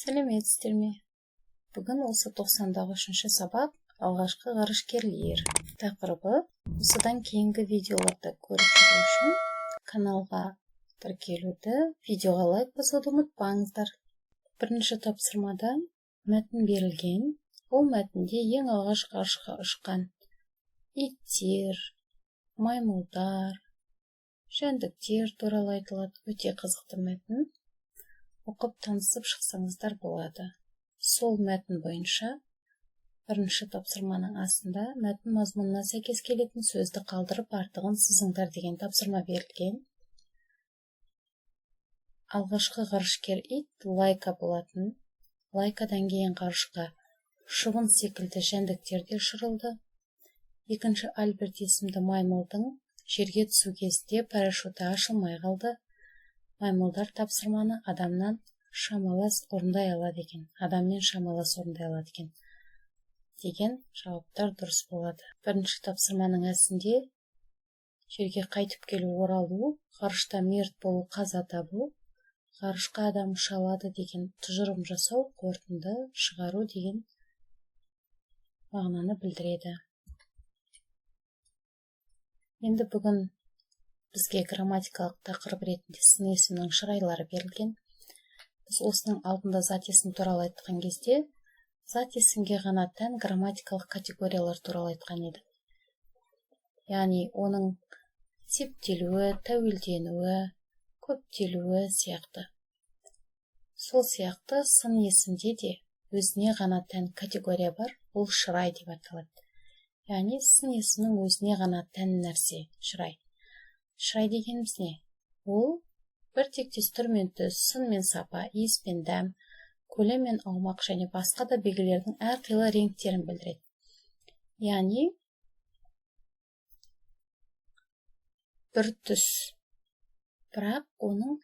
Сәлеметсіздер ме? Бүгін осы 90-дағы 3-ші сабақ алғашқы ғарышкерлер тақырыбы. Осыдан кейінгі видеоларды көріп жүру үшін каналға тіркелуді, видеоға лайк басуды ұмытпаңыздар. Бірінші тапсырмада мәтін берілген. Ол мәтінде ең алғаш ғарышқа ұшқан иттер, маймылдар, жәндіктер туралы айтылады. Өте қызықты мәтін. Оқып танысып шықсаңыздар болады. Сол мәтін бойынша бірінші тапсырманың астында мәтін мазмұнына сәйкес келетін сөзді қалдырып артығын сызыңдар деген тапсырма берілген. Алғашқы ғарышкер ит Лайка болатын. Лайкадан кейін ғарышқа шыбын секілді жәндіктер де ұшырылды. Екінші Альберт есімді маймылдың жерге түсу кезінде парашюті ашылмай қалды. Маймылдар тапсырманы адамнан шамалас орындай алады екен. Адаммен шамалас орындай алады екен. Деген жауаптар дұрыс болады. Бірінші тапсырманың әсінде жерге қайтып келу, оралу, ғарышта мерт болу, қаза табу, ғарышқа адам ұша алады деген тұжырым жасау, қорытынды шығару деген мағынаны білдіреді. Енді бүгін бізге грамматикалық тақырып ретінде сын есімнің шырайлары берілген. Біз осының алдында зат есім туралы айтқан кезде, зат есімге ғана тән грамматикалық категориялар туралы айтқан едік. Яғни оның септелуі, тәуелденуі, көптелуі сияқты. Сол сияқты сын есімде де өзіне ғана тән категория бар, ол шырай деп аталады. Яғни сын есімнің өзіне ғана тән нәрсе, шырай. Шырай дегеніміз не? Ол бір тектес түр мен түс, сын мен сапа, иіс пен дәм, көлем мен аумақ және басқа да белгілердің әрқилы реңктерін білдіреді. Яғни бір түс, бірақ оның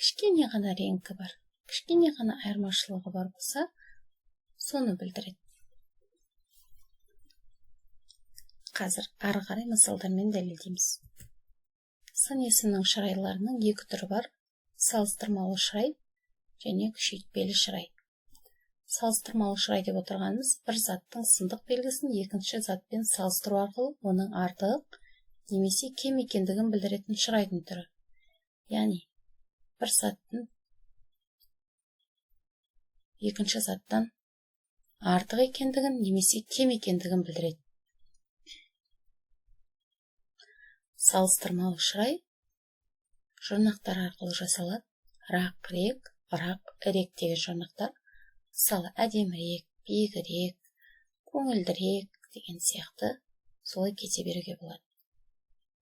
кішкене ғана реңкі бар, кішкене ғана айырмашылығы бар болса, соны білдіреді. Қазір ары қарай мысалдармен дәлелдейміз. Сын есімнің шырайларының екі түрі бар: салыстырмалы шырай және күшейтпелі шырай. Салыстырмалы шырай деп отырғанымыз бір заттың сындық белгісін екінші затпен салыстыру арқылы оның артық немесе кем екендігін білдіретін шырайдың түрі. Яғни бір заттың екінші заттан артық екендігін немесе кем екендігін білдіреді. Салыстырмалы шырай жұрнақтар арқылы жасалады. Рақ, рек, рақ, ірек деген жұрнақтар. Мысалы, әдемірек, биігірек, көңілдірек деген сияқты солай кете беруге болады.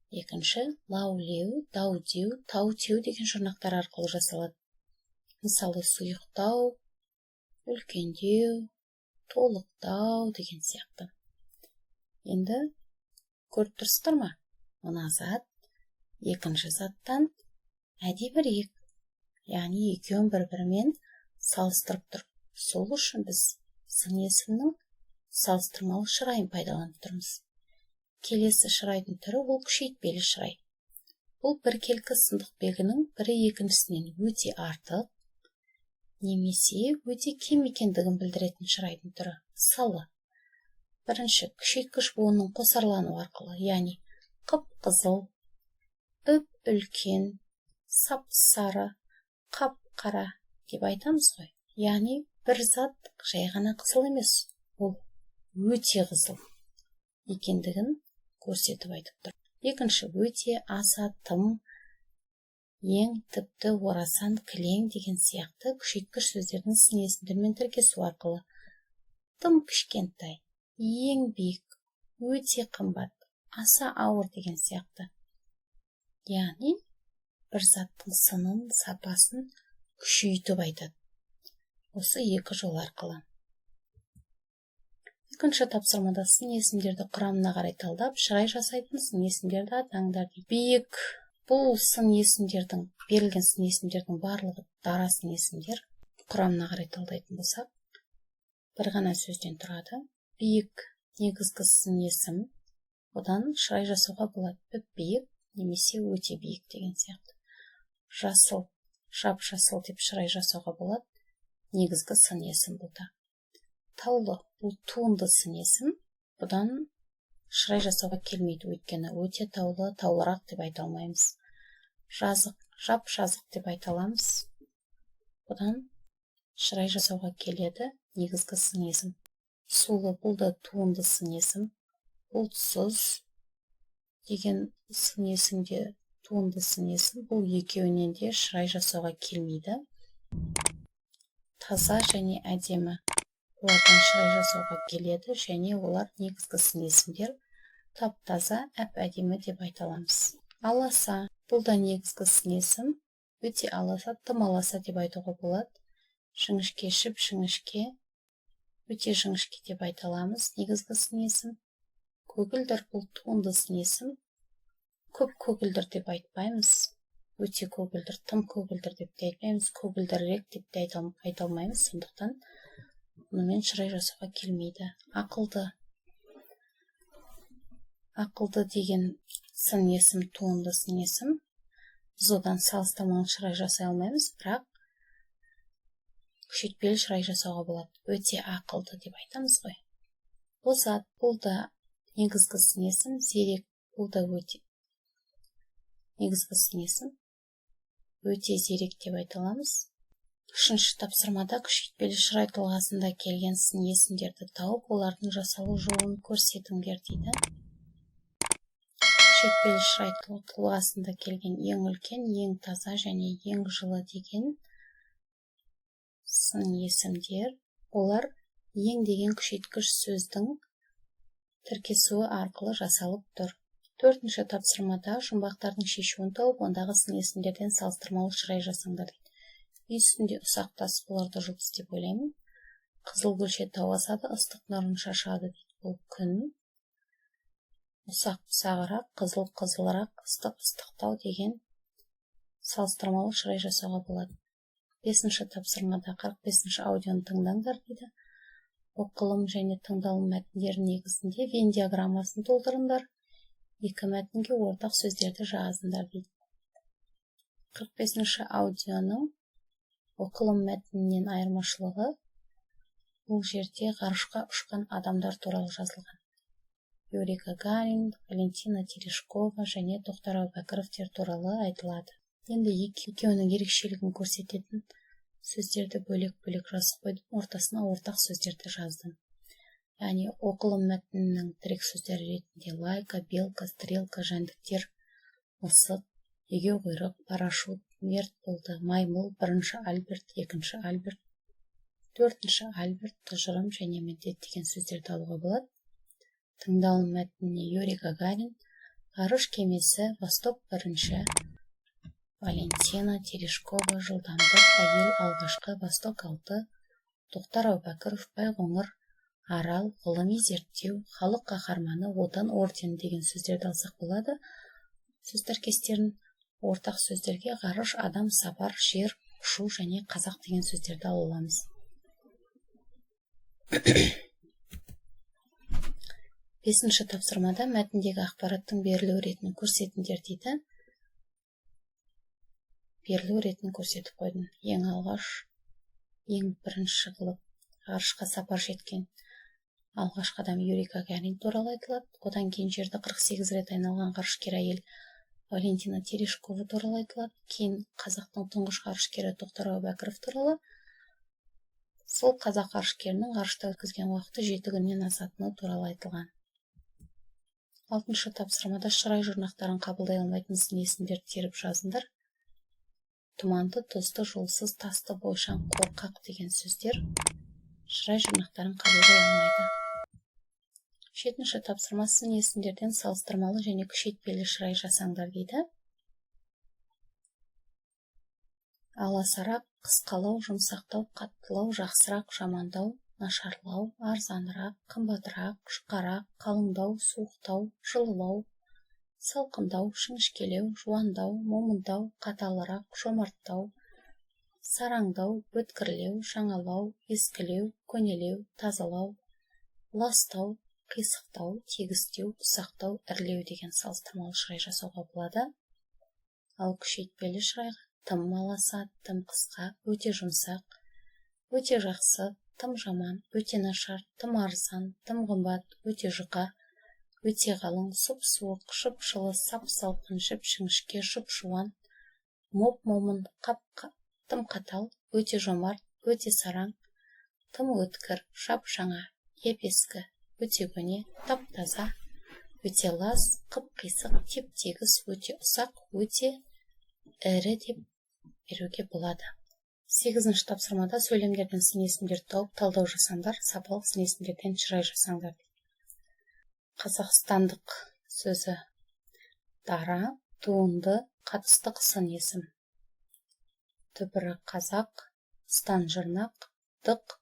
Екінші, лаулеу, даудеу, таутеу деген жұрнақтар арқылы жасалады. Мысалы, сұйықтау, үлкендеу, толықтау деген сияқты. Енді көріп тұрсыздар ма? Мына зат екінші заттан әдемірек, яғни екеуін бір-бірімен салыстырып тұр. Сол үшін біз сын есімнің салыстырмалы шырайын пайдаланып тұрмыз. Келесі шырайдың түрі ол күшейтпелі шырай. Бұл біркелкі сындық белгінің бірі екіншісінен өте артық немесе өте кем екендігін білдіретін шырайдың түрі. Мысалы, бірінші күшейткіш буынның қосарлану арқылы, яғни қып-қызыл, үп-үлкен, сап-сары, қап-қара деп айтамыз ғой. Яғни бір зат жай ғана қызыл емес, ол өте қызыл екендігін көрсетіп айтып тұр. Екінші, өте, аса, тым, ең, тіпті, орасан, кілең деген сияқты күшейткіш сөздердің сын есімдермен тіркесу арқылы тым кішкентай, ең биік, өте қымбат, аса ауыр деген сияқты. Яғни бір заттың сынын, сапасын күшейтіп айтады. Осы екі жол арқылы. Екінші тапсырмада сын есімдерді құрамына қарай талдап, шырай жасайтын сын есімдерді атаңдар. Биік, бұл сын есімдердің, берілген сын есімдердің барлығы дара сын есімдер. Құрамына қарай талдайтын болсақ, бір ғана сөзден тұрады. Биік негізгі сын есім, одан шырай жасауға болады. Үп-биік немесе өте биік деген сияқты. Жасыл, жап-жасыл деп шырай жасауға болады. негізгі сын есім бұлда. Таулы бұл туынды сын есім, бұдан шырай жасауға келмейді, өйткені өте таулы, таулырақ деп айта алмаймыз. Жазық, жап жазық деп айта аламыз, бұдан шырай жасауға келеді, негізгі сын есім. Сулы бұл да туынды сын есім, бұлтсыз деген сын есімде туынды сын есім, бұл екеуінен де шырай жасауға келмейді. Таза және әдемі олардан шырай жасауға келеді, және олар негізгі сын есімдер. Тап-таза, әп-әдемі деп айта аламыз. Аласа бұл да негізгі сын есім, өте аласа, тым аласа деп айтуға болады. Жіңішке, жіңішке, өте жіңішке деп айта аламыз, негізгі сын есім. Көгілдір бұл туынды сын есім, көп көгілдір деп айтпаймыз, өте көгілдір, тым көгілдір деп те айтпаймыз, көгілдірірек деп те айта алмаймыз, сондықтан мұнымен шырай жасауға келмейді. Ақылды деген сын есім, туынды сын есім, біз одан салыстырмалы шырай жасай алмаймыз, бірақ күшейтпелі шырай жасауға болады. Өте ақылды деп айтамыз ғой. Босат бұл да негізгі сын есім, зерек бұл да өте негізгі сын есім, өте зерек деп айта аламыз. Үшінші тапсырмада күшейтпелі шырай тұлғасында келген сын есімдерді тауып, олардың жасалу жолын көрсетіңдер дейді. Күшейтпелі шырай тұлғасында келген ең үлкен, ең таза және ең жылы деген сын есімдер, олар ең деген күшейткіш сөздің тіркесуі арқылы жасалып тұр. Төртінші тапсырмада жұмбақтардың шешуін тауып, ондағы сын есімдерден салыстырмалы шырай жасаңдар дейді. Үй үстінде ұсақтас, бұларды жұлдыз деп ойлаймын. Қызыл гүлше тау асады, ыстық нұрын шашады дейді. Бұл күн. Ұсақ ұсағырақ, қызыл қызылырақ, ыстық ыстықтау деген салыстырмалы шырай жасауға болады. Бесінші тапсырмада 45-ші аудионы тыңдаңдар дейді. Оқылым және тыңдалым мәтіндері негізінде Вен диаграммасын толтырыңдар. Екі мәтінге ортақ сөздерді жазыңдар дейді. 45-ші аудионың оқылым мәтінінен айырмашылығы, бұл жерде ғарышқа ұшқан адамдар туралы жазылған. Юрий Гагарин, Валентина Терешкова және Тоқтар Әубәкіровтер туралы айтылады. Енді екеуінің ерекшелігін көрсететін сөздерді бөлек-бөлек жазып қойдым, ортасына ортақ сөздерді жаздым. Яғни оқылым мәтінінің тірек сөздері ретінде лайка, белка, стрелка, жәндіктер, мысық, егеу құйрық, парашют, мерт болды, маймыл, бірінші Альберт, екінші Альберт, төртінші Альберт, тұжырым және міндет деген сөздерді алуға болады. Тыңдалым мәтініне Юрий Гагарин, ғарыш кемесі, Восток бірінші, Валентина Терешкова, жылдамдық, әйел алғашқы, Восток 6, Тоқтар Әубәкіров, Байқоңыр, Арал, ғылыми зерттеу, халық қаһарманы, отан ордені деген сөздерді алсақ болады. Сөз тіркестерін ортақ сөздерге ғарыш, адам, сапар, жер, ұшу және қазақ деген сөздерді аламыз. Бесінші тапсырмада мәтіндегі ақпараттың берілу ретінің көрсетіңдер дейді. Берілу ретінің көрсетіп қойдым. Ең алғаш, ең бірінші қылып ғарышқа сапар жеткен алғашқы адам Юрий Гагарин туралы айтылады. Одан кейін жерді 48 рет айналған ғарышкер әйел Валентина Терешкова туралы айтылады. Кейін қазақтың тұңғыш ғарышкері Тоқтар Әубәкіров туралы. Сол қазақ ғарышкерінің ғарышта өткізген уақыты 7 күннен асатыны туралы айтылған. Алтыншы тапсырмада шырай жұрнақтарын қабылдай алмайтын сын есімдерді теріп жазыңдар. Тұманды, тұзды, жолсыз, тасты, бойшаң, қорқақ деген сөздер шырай жұрнақтарын қабылдай алмайды. Жетінші тапсырма сын есімдерден салыстырмалы және күшейтпелі шырай жасаңдар дейді. Аласарақ, қысқалау, жұмсақтау, қаттылау, жақсырақ, жамандау, нашарлау, арзанырақ, қымбатырақ, жұқарақ, қалыңдау, суықтау, жылылау, салқындау, шіңішкелеу, жуандау, момындау, қаталырақ, жомарттау, сараңдау, өткірлеу, жаңалау, ескілеу, көнелеу, тазалау, ластау, қисықтау, тегістеу, ұсақтау, ірлеу деген салыстырмалы шырай жасауға болады. Ал күшейтпелі шырайға тым аласа, тым қысқа, өте жұмсақ, өте жақсы, тым жаман, өте нашар, тым арзан, тым қымбат, өте жұқа, өте қалың, сұп-суық, шып-шылы, сап-салқын, жіп-жіңішке, жұп-жуан, моп-момын, тым қатал, өте жомарт, өте сараң, тым өткір, жап-жаңа, еп-ескі, өте көне, тап-таза, өте лас, қып-қисық, теп-тегіс, өте ұсақ, өте ірі деп беруге болады. 8-ші тапсырмада сөйлемдерден сын есімдерді тауып талдау жасаңдар, сапалық сын есімдерден шырай жасаңдар. Қазақстандық сөзі дара, туынды, қатыстық сын есім. Түбірі қазақ, стан жұрнақ, дық,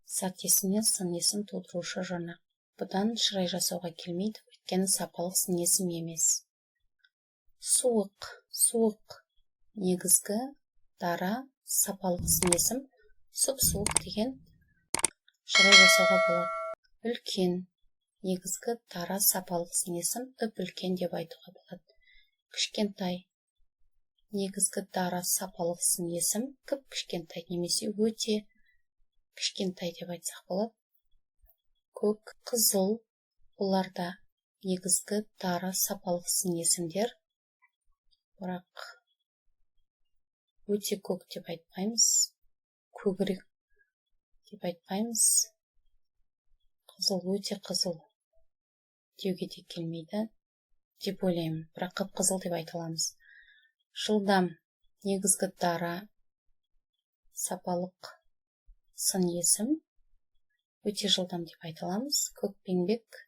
зат есімнен сын есім тудырушы жұрнақ. Бұдан шырай жасауға келмейді, өйткені сапалық сын есім емес. Суық, суық, негізгі, дара, сапалық сын есім, сұп-суық деген шырай жасауға болады. Үлкен, негізгі, дара, сапалық сын есім, үп-үлкен деп айтуға болады. Кішкентай, негізгі, дара, сапалық сын есім, кіп-кішкентай немесе өте кішкентай деп айтсақ болады. Көк, қызыл, оларда негізгі, дара, сапалық сын есімдер, бірақ өте көк деп айтпаймыз, көгірек деп айтпаймыз, қызыл, өте қызыл деуге де келмейді деп ойлаймын, бірақ қып-қызыл деп айта аламыз. Жылдам, негізгі, дара, сапалық сын есім, өте жылдам деп айта аламыз. Көкпеңбек,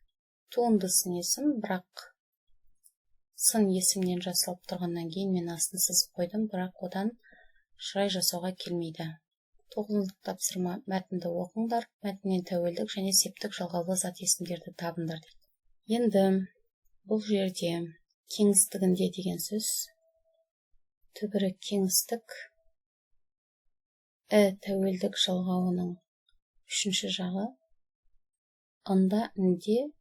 туынды сын есім, бірақ сын есімнен жасалып тұрғаннан кейін мен астын сызып қойдым, бірақ одан шырай жасауға келмейді. 9-ші тапсырма, мәтінді оқыңдар, мәтіннен тәуелдік және септік жалғаулы зат есімдерді табыңдар дейді. Енді бұл жерде кеңістігінде деген сөз, түбірі кеңістік, тәуелдік жалғауының 3-ші жағы, ында інде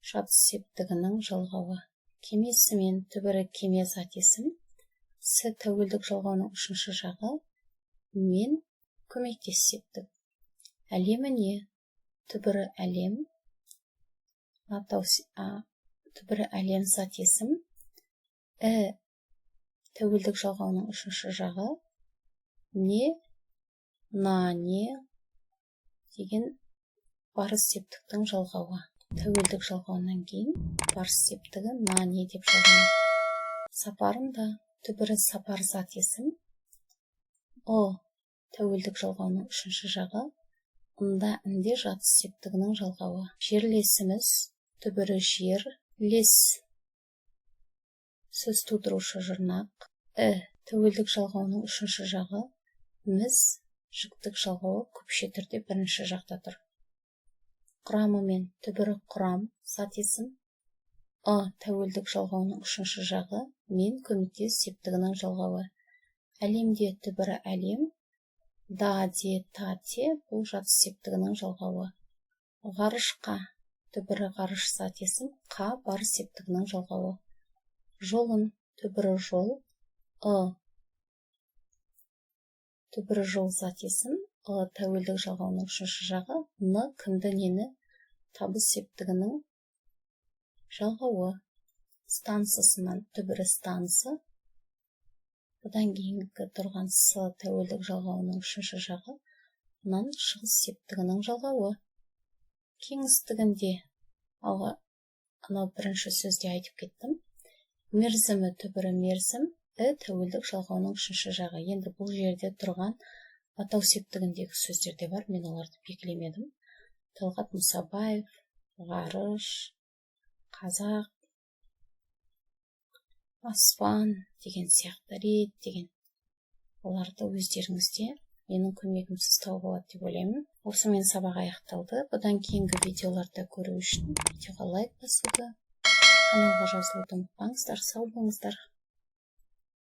жатыс септігінің жалғауы. Кемесі мен түбірі кеме зат есім, с тәуелдік жалғауының 3-ші жағы, мен көмектес септік. Әлемі не? Түбірі әлем, түбірі әлем зат есім, тәуелдік жалғауының 3-ші жағы, не, на, не деген барыс септіктің жалғауы. Тәуелдік жалғауынан кейін барыс септігі на, не деп жалғанады. Сапарында, түбірі сапар зат есім, тәуелдік жалғауының 3-ші жағы, ында інде жатыс септігінің жалғауы. Жерлесіміз, түбірі жер, лес, сөз тудырушы жұрнақ, тәуелдік жалғауының 3-ші жағы, міз, жүктік жалғауы көпше түрде 1-ші жақта тұр. Құрамы мен түбірі құрам, зат есім, тәуелдік жалғауының 3-ші жағы, мен көмектес септігінің жалғауы. Әлемде түбірі әлем, да, де, та, те, бұл жатыс септігінің жалғауы. Ғарышқа, түбірі ғарыш зат есім, қа, барыс септігінің жалғауы. Жолын, түбірі жол, түбірі жол зат есім, тәуелдік жалғауының 3-ші жағы, ны, кімді, нені, табыс септігінің жалғауы. Стансысынан түбірі стансы, бұдан кейінгі тұрған с тәуелдік жалғауының 3-ші жағы, нан шығыс септігінің жалғауы. Кеңістігінде, анау бірінші сөзде айтып кеттім, мерзімі, түбірі мерзім, тәуелдік жалғауының 3-ші жағы. Енді бұл жерде тұрған атау септігіндегі сөздерде бар, мен оларды белгілемедім. Талғат Мұсабаев, ғарыш, қазақ, аспан деген сияқты, рет деген. Оларды өздеріңізде менің көмегімсіз тауып алады деп ойлаймын. Осымен сабақ аяқталды. Бұдан кейінгі видеоларды көру үшін видеоға лайк басуды, каналға жазылуды ұмытпаңыздар. Сау болыңыздар.